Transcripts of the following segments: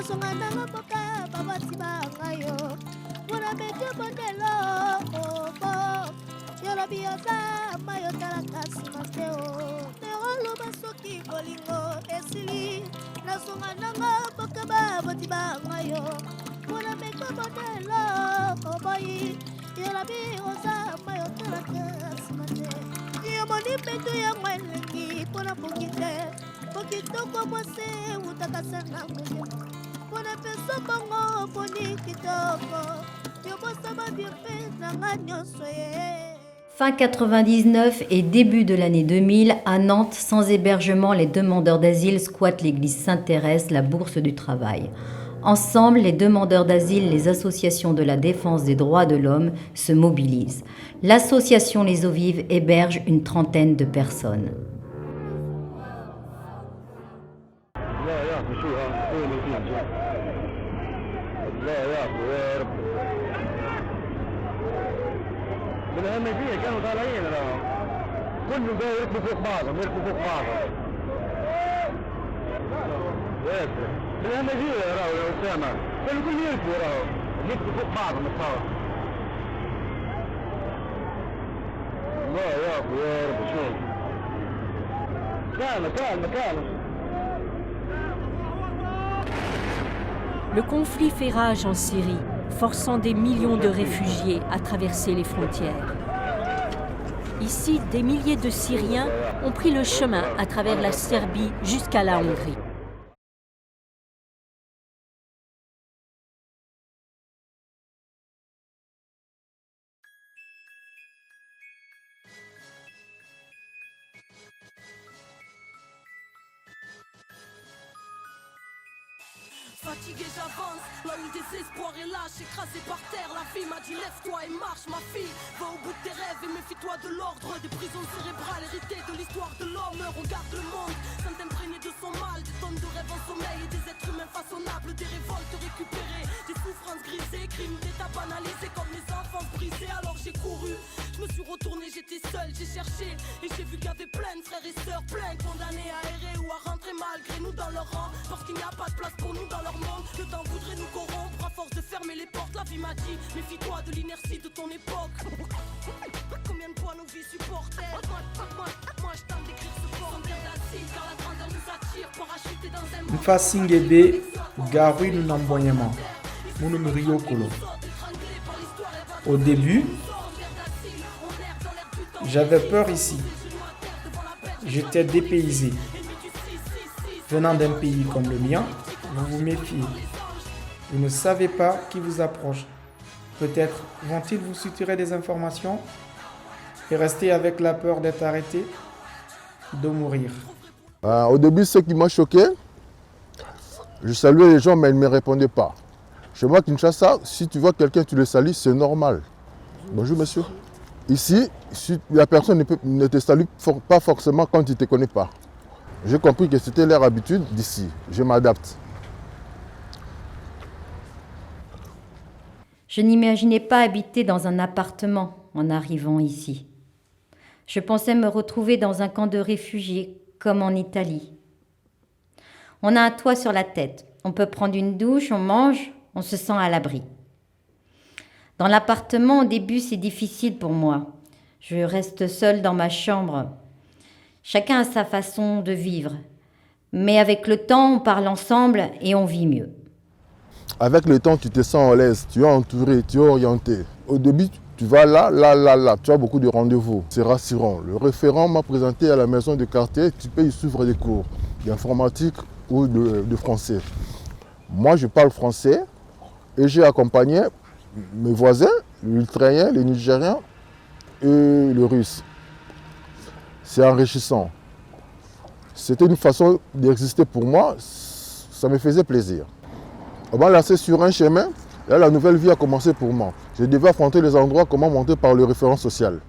nasongananga mboka babasi bangayo mpona medio mondelo obo yolobi yoza mayo talaka nsima te o neoloba soki bolingo esili nasongananga mboka babasi bangayo mpona medio mondelo oboyi yolobi yoza mayo talaka nsima te yomoni mpeto yango elengi mpona mboki te mokitoko mwase utakasana moyo mpona peso bongo poni kitoko yobosama biefe nanga nyonso ye. Fin 99 et début de l'année 2000, à Nantes, sans hébergement, les demandeurs d'asile squattent l'église Sainte-Thérèse, la bourse du travail. Ensemble, les demandeurs d'asile, les associations de la défense des droits de l'homme se mobilisent. L'association Les Eaux Vives héberge une trentaine de personnes. بالهمجية كانوا طالعين كله جاي يركبوا فوق بعضهم بالهمجية راهو يا أسامة كانوا كل يركبوا فوق بعضهم الصور الله يعفو يا رب شو كالمة Le conflit fait rage en Syrie, forçant des millions de réfugiés à traverser les frontières. Ici, des milliers de Syriens ont pris le chemin à travers la Serbie jusqu'à la Hongrie. Fatigué j'avance, là où le désespoir est lâche, écrasé par terre, la vie m'a dit lève-toi et marche ma fille. Va au bout de tes rêves et méfie-toi de l'ordre, des prisons cérébrales héritées de l'histoire de l'homme. Regarde le monde, sans t'imprégner de son mal, des tonnes de rêves en sommeil et des êtres humains façonnables, des révoltes récupérées, des souffrances grisées, crimes d'état banalisés comme les enfants brisés. Alors j'ai couru, je me suis retourné, j'étais seul, j'ai cherché et j'ai vu qu'il y avait plein de frères et sœurs, plein condamnés à errer ou à rentrer malgré nous dans leur rang, parce qu'il n'y a pas de place pour nous dans leur monde. Le temps voudrait nous corrompre à force de fermer les portes. La vie m'a dit, méfie-toi de l'inertie de ton époque. Combien de fois nos vies supportaient. Moi je tente d'écrire ce port en terre d'acide, car la grandeur nous attire, parachuter dans un monde. Mfasingebe Garui Nambonyama Mounoumrio Kolo. Au début, j'avais peur ici. J'étais dépaysé. Venant d'un pays comme le mien, vous vous méfiez. Vous ne savez pas qui vous approche. Peut-être vont-ils vous soutirer des informations et rester avec la peur d'être arrêté, de mourir. Au début, ce qui m'a choqué, je saluais les gens mais ils ne me répondaient pas. Chez moi, Kinshasa, si tu vois quelqu'un, tu le salues, c'est normal. Bonjour monsieur. Ici, la personne ne te salue pas forcément quand il ne te connaît pas. J'ai compris que c'était leur habitude d'ici. Je m'adapte. Je n'imaginais pas habiter dans un appartement en arrivant ici. Je pensais me retrouver dans un camp de réfugiés, comme en Italie. On a un toit sur la tête, on peut prendre une douche, on mange, on se sent à l'abri. Dans l'appartement, au début, c'est difficile pour moi. Je reste seule dans ma chambre. Chacun a sa façon de vivre. Mais avec le temps, on parle ensemble et on vit mieux. Avec le temps, tu te sens à l'aise, tu es entouré, tu es orienté. Au début, tu vas là, tu as beaucoup de rendez-vous. C'est rassurant. Le référent m'a présenté à la maison de quartier, tu peux y suivre des cours d'informatique ou de français. Moi, je parle français et j'ai accompagné mes voisins, l'Ukrainien, les Nigériens et le Russe. C'est enrichissant. C'était une façon d'exister pour moi, ça me faisait plaisir. On m'a lancé sur un chemin, et là, la nouvelle vie a commencé pour moi. Je devais affronter les endroits comment monter par le référent social.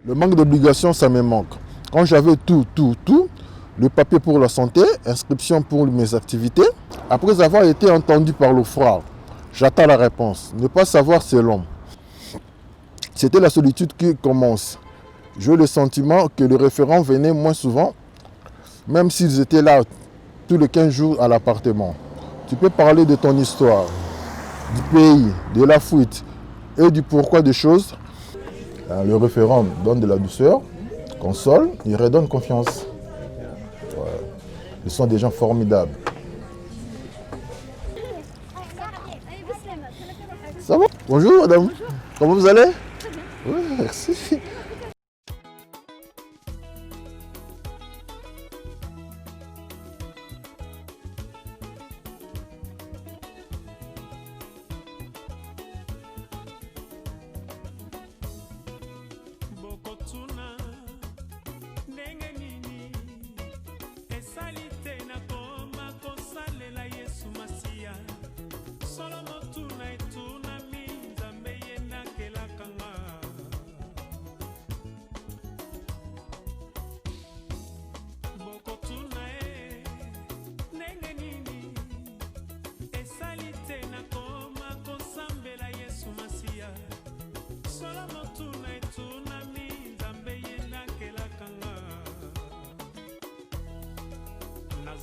Le manque d'obligation, ça me manque. Quand j'avais tout, le papier pour la santé, inscription pour mes activités, après avoir été entendu par l'OFRA, j'attends la réponse. Ne pas savoir, c'est long. C'était la solitude qui commence. J'ai eu le sentiment que les référents venaient moins souvent, même s'ils étaient là tous les 15 jours à l'appartement. Tu peux parler de ton histoire, du pays, de la fuite et du pourquoi des choses. Le référent donne de la douceur, console, il redonne confiance. Ouais. Ils sont des gens formidables. Ça va? Bonjour madame. Bonjour. Comment vous allez? Oui, merci.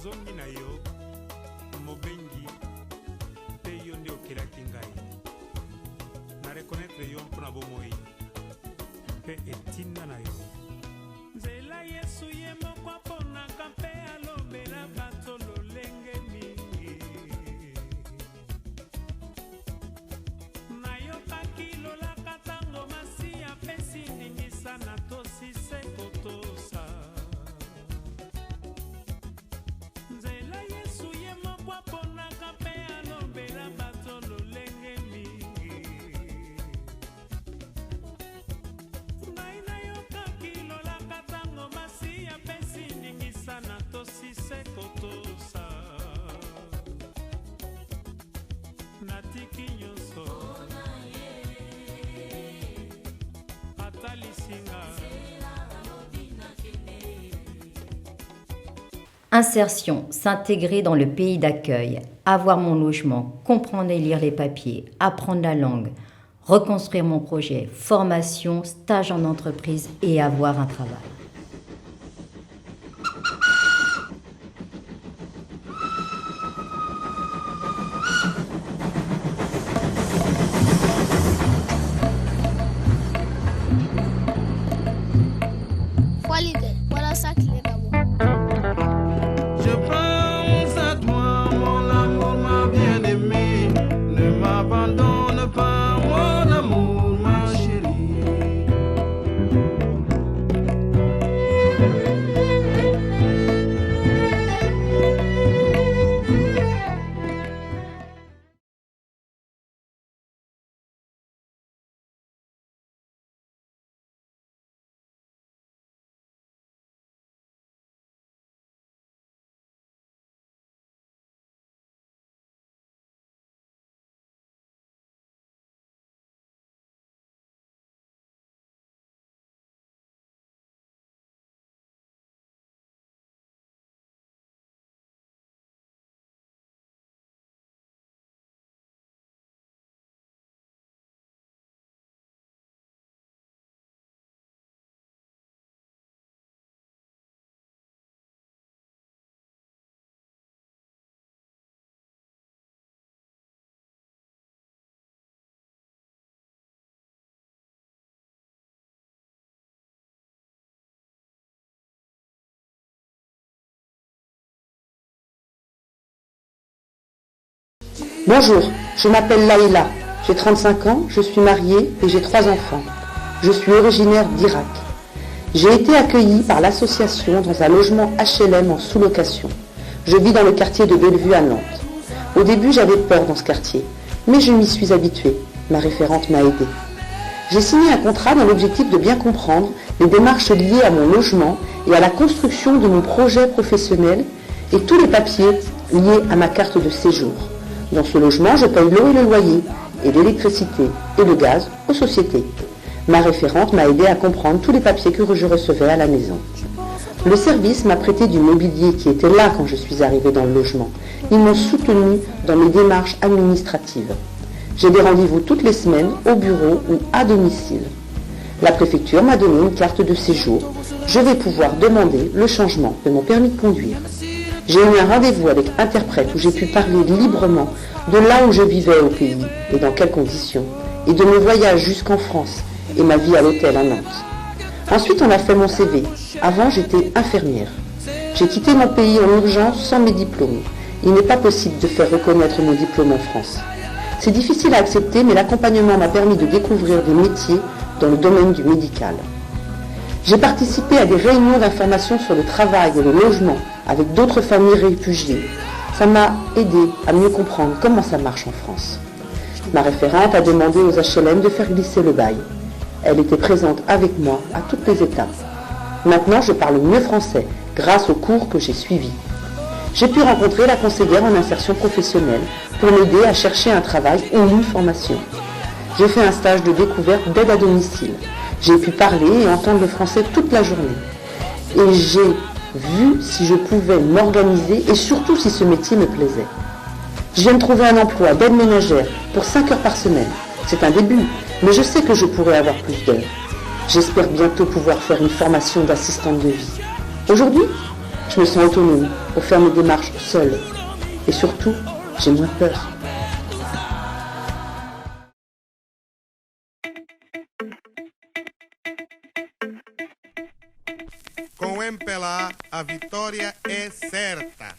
Zongi na yo mobengi pe yo nde okelaki ngai na reconnaître yo mpona bomoi pe etinda na yo nzela Yesu ye moko aponaka mpe alobela bato lolenge mingi nayokaki lolaka ntango masi apesi ndingisa na tosise kotosa Insertion, s'intégrer dans le pays d'accueil, avoir mon logement, comprendre et lire les papiers, apprendre la langue, reconstruire mon projet, formation, stage en entreprise et avoir un travail. Voilà ça qu'il est d'abord. Je pense à toi, mon amour, ma bien-aimée. Ne m'abandonne pas, mon amour, ma chérie. Bonjour, je m'appelle Laïla, j'ai 35 ans, je suis mariée et j'ai 3 enfants. Je suis originaire d'Irak. J'ai été accueillie par l'association dans un logement HLM en sous-location. Je vis dans le quartier de Bellevue à Nantes. Au début, j'avais peur dans ce quartier, mais je m'y suis habituée. Ma référente m'a aidée. J'ai signé un contrat dans l'objectif de bien comprendre les démarches liées à mon logement et à la construction de mon projet professionnel et tous les papiers liés à ma carte de séjour. Dans ce logement, je paye l'eau et le loyer, et l'électricité et le gaz aux sociétés. Ma référente m'a aidé à comprendre tous les papiers que je recevais à la maison. Le service m'a prêté du mobilier qui était là quand je suis arrivée dans le logement. Ils m'ont soutenue dans mes démarches administratives. J'ai des rendez-vous toutes les semaines, au bureau ou à domicile. La préfecture m'a donné une carte de séjour. Je vais pouvoir demander le changement de mon permis de conduire. J'ai eu un rendez-vous avec interprète où j'ai pu parler librement de là où je vivais au pays et dans quelles conditions, et de mon voyage jusqu'en France et ma vie à l'hôtel à Nantes. Ensuite, on a fait mon CV. Avant, j'étais infirmière. J'ai quitté mon pays en urgence sans mes diplômes. Il n'est pas possible de faire reconnaître mon diplôme en France. C'est difficile à accepter, mais l'accompagnement m'a permis de découvrir des métiers dans le domaine du médical. J'ai participé à des réunions d'information sur le travail et le logement avec d'autres familles réfugiées. Ça m'a aidé à mieux comprendre comment ça marche en France. Ma référente a demandé aux HLM de faire glisser le bail. Elle était présente avec moi à toutes les étapes. Maintenant, je parle mieux français grâce aux cours que j'ai suivis. J'ai pu rencontrer la conseillère en insertion professionnelle pour m'aider à chercher un travail ou une formation. J'ai fait un stage de découverte d'aide à domicile. J'ai pu parler et entendre le français toute la journée. Et j'ai vu si je pouvais m'organiser et surtout si ce métier me plaisait. Je viens de trouver un emploi d'aide ménagère pour 5 heures par semaine. C'est un début, mais je sais que je pourrais avoir plus d'heures. J'espère bientôt pouvoir faire une formation d'assistante de vie. Aujourd'hui, je me sens autonome pour faire mes démarches seule. Et surtout, j'ai moins peur. Com MPLA, a vitória é certa.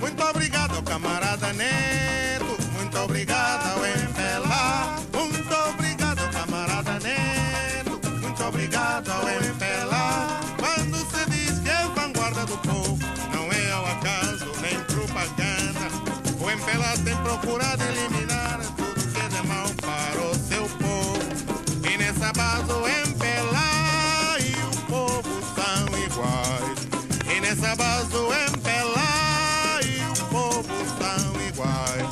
Muito obrigado, camarada Neto. Muito obrigado ao MPLA. Muito obrigado, camarada Neto. Muito obrigado ao MPLA. Quando se diz que é vanguarda do povo, não é ao acaso nem propaganda. O MPLA tem procurado eliminar tudo que é de mal para o seu povo. E nessa base o MPLA e o povo são iguais. E nessa base o MPLA e o povo são iguais.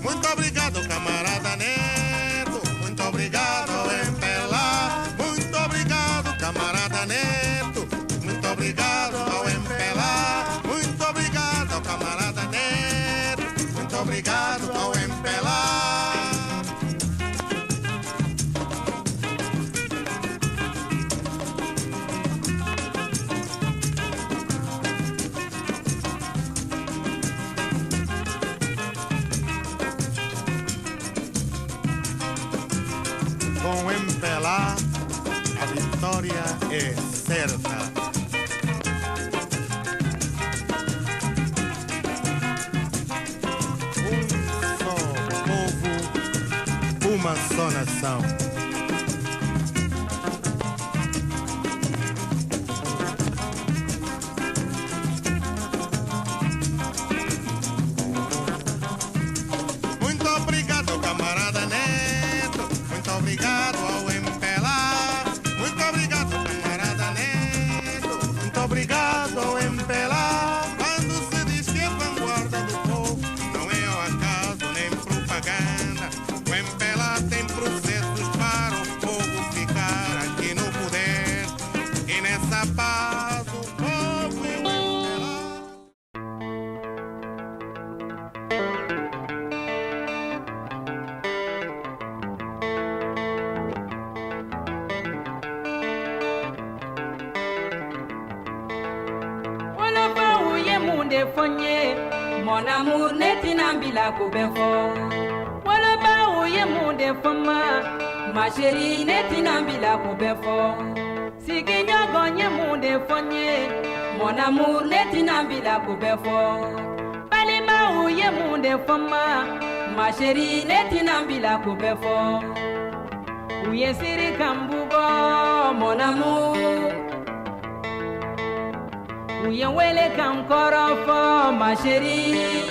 Muito obrigado, camarada Neto. Muito obrigado ao MPLA. Muito obrigado, camarada Neto. Muito obrigado ao MPLA. Muito obrigado ao camarada Neto. Muito obrigado ao MPLA. Com MPLA, a vitória é certa. Um só povo, uma só nação. Muito obrigado, camarada Neto. Muito obrigado ao MPLA. Muito obrigado, camarada Neto. Muito obrigado ao MPLA. Quando se diz que é vanguarda do povo, não é ao acaso nem propaganda. O MPLA tem processos para o povo ficar aqui no poder. E nessa paz o povo e o MPLA. Mon amour n'est inambila koubefo. Wala ba ouye mon defama. Ma chérie n'est inambila koubefo. Sigi nyogonye mon defonye. Mon amour n'est inambila koubefo. Bali ba ouye mon defama. Ma chérie n'est inambila koubefo. Ouye siri kambugo mon amour. Ouye wele kankorofo ma chérie.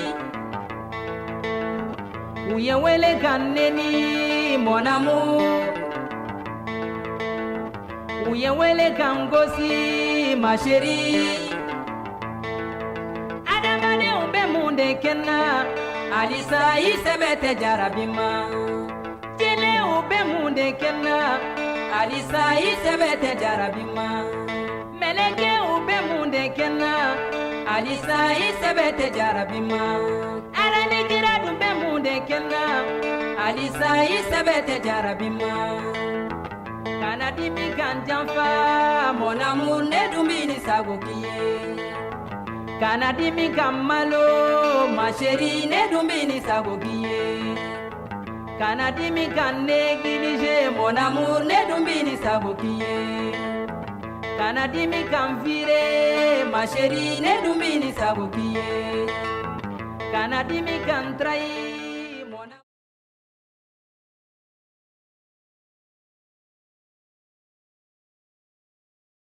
Ouye wele kaneni mon amour. Ouye wele kangosi ma chérie. Adamade umbe mon mun de kɛna halisa I sɛbɛ tɛ jarabima jinɛw bɛ mun de kɛna halisa I sɛbɛ tɛ jarabima mɛlɛkɛw bɛ mun de kɛna halisa I sɛbɛ tɛ jarabima Ala ni kira dun bɛ mun de kɛna halisa I sɛbɛ tɛ jarabima kana dimi kan janfa mon amour ne dun bi ni sago k'i ye kana dimi kan malo ma chérie ne dun bi ni sago k'i ye kana dimi kan négliger mon amour ne dun bi ni sago k'i ye kana dimi kan virer ma chérie ne dun bi ni sago k'i ye kana dimi kan trahir